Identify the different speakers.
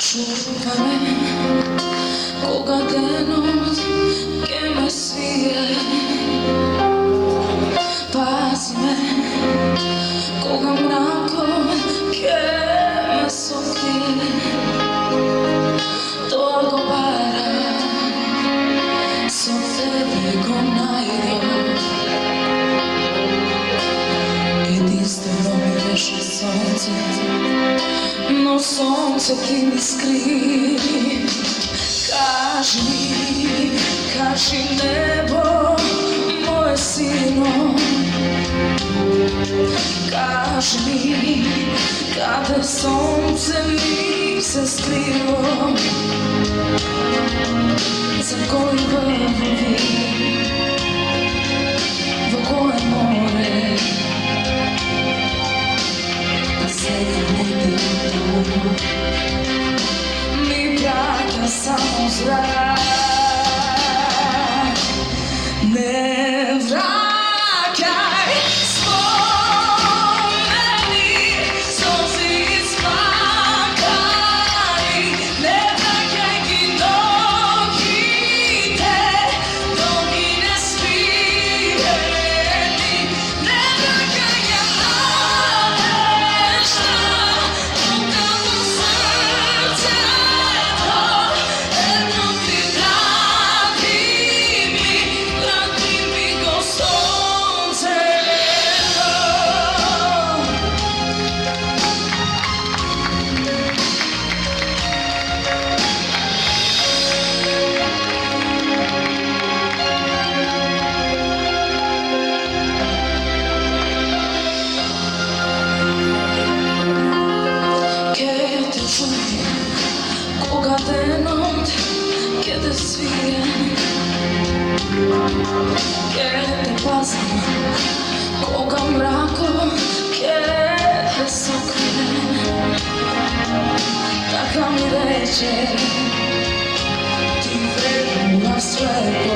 Speaker 1: Čuvaj me koga denot che me svije, pazi me koga mrakom che me sokrije, to odgovara sam tebe ko najdio, jedinstveno mi veše sonce, no sonce ti mi skrivi. Kaži nebo moje sino, kaži mi kada sonce mi se skrivo, za koji vrhovi, vo koje more, pa sedi negdje tu, mi praća samo zrak. Ne vraćaj spomeni, sozi isplakani, ne vraćaj ti nogi nespijeni, ne vraćaj ja nešto, ukradno srce to, jedno ti vrati mi ko sonce to. Che te čuje koga denot che te svije, che te pazim koga mrakom che te sokrije, taka mi reče ti vrednula sve.